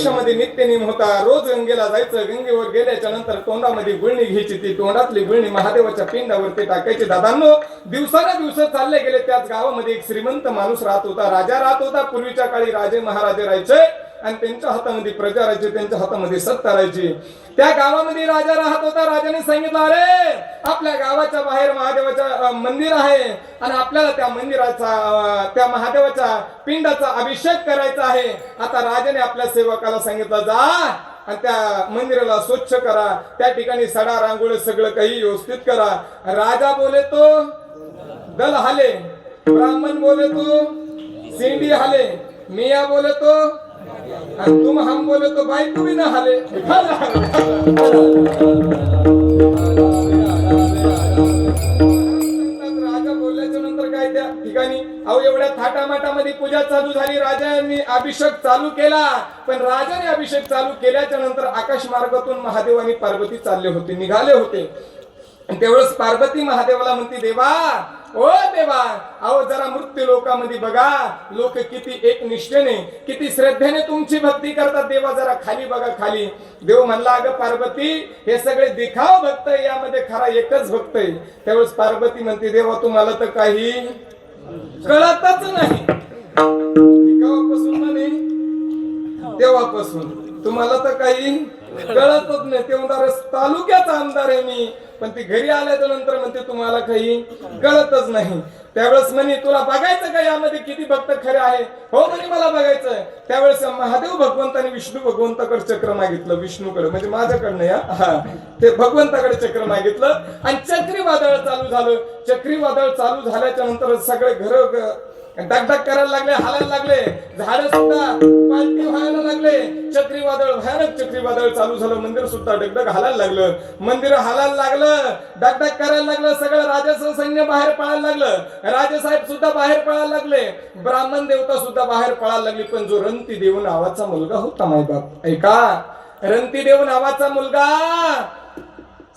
आयुष्यामध्ये नित्यनेम होता. रोज गंगेला जायचं, गंगेवर गेल्याच्या नंतर तोंडामध्ये गुळणी घ्यायची, ती तोंडातली गुळणी महादेवाच्या पिंडावरती टाकायची. दादांनो, दिवसानुदिवस चालले गेले. त्याच गावामध्ये एक श्रीमंत माणूस राहत होता, राजा राहत होता. पूर्वीच्या काळी राजे महाराजे राहायचे आणि त्यांच्या हातामध्ये प्रजा राहायची, त्यांच्या हातामध्ये सत्ता राहायची. त्या गावामध्ये राजा राहत होता. राजाने सांगितलं, अरे आपल्या गावाच्या बाहेर महादेवाचं मंदिर आहे आणि आपल्याला त्या मंदिराचा, त्या महादेवाच्या पिंडाचा अभिषेक करायचा आहे. आता राजाने आपल्या सेवकाला सांगितलं, जा आणि त्या मंदिराला स्वच्छ करा, त्या ठिकाणी सडा रांगोळी सगळं काही व्यवस्थित करा. राजा बोले तो दल हाले, ब्राह्मण बोले तो सिंडी हाले, मिया बोले तो आणि तुम हम बोले तो बाई तुम्ही ना हाले. राजा बोलल्याच्या नंतर काय त्या ठिकाणी अहो एवढ्या थाटामाटामध्ये पूजा चालू झाली. राजांनी अभिषेक चालू केला, पण राजाने अभिषेक चालू केल्याच्या नंतर आकाश मार्गातून महादेव आणि पार्वती चालले होते, निघाले होते. तेवढंच पार्वती महादेवाला म्हणते, देवा ओ देवा, अहो जरा मृत्यू लोकांमध्ये बघा, लोक किती एक निष्ठेने किती श्रद्धेने तुमची भक्ती करतात. देवा जरा खाली बघा, खाली. देव म्हणला, अगं पार्वती, हे सगळे दिखाव भक्त आहे, यामध्ये खरा एकच भक्त आहे. त्यावेळेस पार्वती म्हणते, देवा तुम्हाला तर काही कळतच नाही. केव्हापासून नाही, तेव्हापासून तुम्हाला तर काही कळतच नाही. ते म्हणणार तालुक्याचा आमदार आहे मी, पण ती घरी आल्याच्या नंतर म्हणते तुम्हाला काही कळतच नाही. त्यावेळेस म्हणे, तुला बघायचं का यामध्ये किती भक्त खरे आहे? हो म्हणे, मला बघायचं. त्यावेळेस महादेव भगवंताने विष्णू भगवंताकडे चक्र मागितलं, विष्णूकडे म्हणजे माझ्याकडनं या, हा ते भगवंताकडे चक्र मागितलं आणि चक्रीवादळ चालू झालं. चक्रीवादळ चालू झाल्याच्या नंतर सगळे घर डगडग करायला लागले, हालायला लागले, झाड सुद्धा पालटी व्हायला लागले. चक्रीवादळ, भयानक चक्रीवादळ चालू झालं. मंदिर सुद्धा डगडग हालायला लागलं, मंदिर हालायला लागलं, डगडग करायला लागलं. सगळं राजाचं सैन्य बाहेर पळायला लागलं, राजेसाहेब सुद्धा बाहेर पळायला लागले, ब्राह्मण देवता सुद्धा बाहेर पळायला लागली. पण जो रणतीदेव नावाचा मुलगा होता, माय बाप ऐका, रणतीदेव नावाचा मुलगा,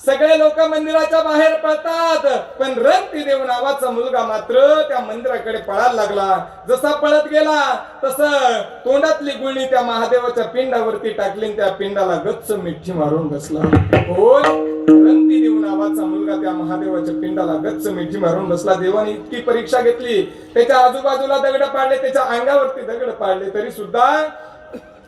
सगळे लोक मंदिराच्या बाहेर पळतात, पण रणतीदेव नावाचा मुलगा मात्र त्या मंदिराकडे पळायला लागला. जसा पळत गेला तसं तोंडातली गुळणी त्या महादेवाच्या पिंडावरती टाकली, त्या पिंडाला गच्च मिठी मारून बसला. कोण? रणतीदेव नावाचा मुलगा त्या महादेवाच्या पिंडाला गच्च मिठी मारून बसला. देवाने इतकी परीक्षा घेतली, त्याच्या आजूबाजूला दगड पाडले, त्याच्या अंगावरती दगड पाडले, तरी सुद्धा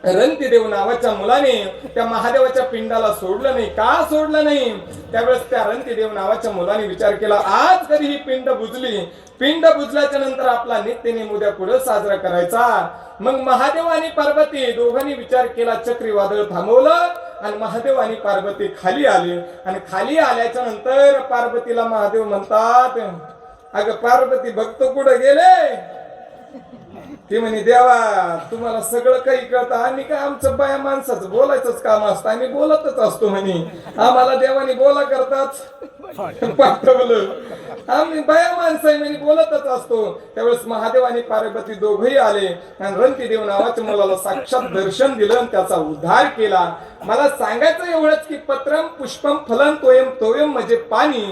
रणतीदेव नावाच्या मुलाने त्या महादेवाच्या पिंडाला सोडलं नाही. का सोडलं नाही? त्यावेळेस त्या रणतीदेव नावाच्या मुलाने विचार केला, आज कधी ही पिंड बुजली, पिंड बुजल्याच्या नंतर आपला नित्यनेम उद्या पुढे साजरा करायचा. मग महादेव आणि पार्वती दोघांनी विचार केला, चक्रीवादळ थांबवलं आणि महादेव आणि पार्वती खाली आले. आणि खाली आल्याच्या नंतर पार्वतीला महादेव म्हणतात, अगं पार्वती, भक्त कुठे गेले? ती म्हणे, देवा तुम्हाला सगळं काही कळतं, आम्ही काय आमचं बाया माणसाचं बोलायचंच काम असतं, आम्ही बोलतच असतो म्हणे, आम्हाला देवाने बोला करतात पाठवलं, आम्ही बाया माणसं आहे म्हणे, बोलतच असतो. त्यावेळेस महादेव आणि पार्वती दोघही आले आणि रणतीदेव नावाच्या मुलाला साक्षात दर्शन दिलं आणि त्याचा उद्धार केला. मला सांगायचं एवढंच की पत्रम पुष्पम फलम तोयम, तोयम म्हणजे पाणी,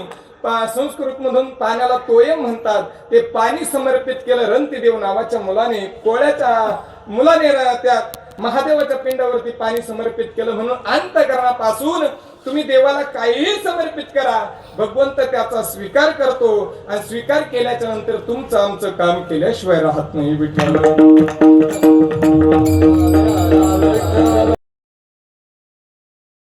संस्कृत मधून पाण्याला तोयम म्हणतात. ते पाणी समर्पित केलं रणतीदेव नावाच्या मुलाने, कोळ्याच्या मुलाने त्या महादेवाच्या पिंडावरती पाणी समर्पित केलं. म्हणून अंतःकरणापासून तुम्ही देवाला काहीही समर्पित करा, भगवंत त्याचा स्वीकार करतो आणि स्वीकार केल्याच्या नंतर तुमचं आमचं काम केल्याशिवाय राहत नाही. विठ्ठल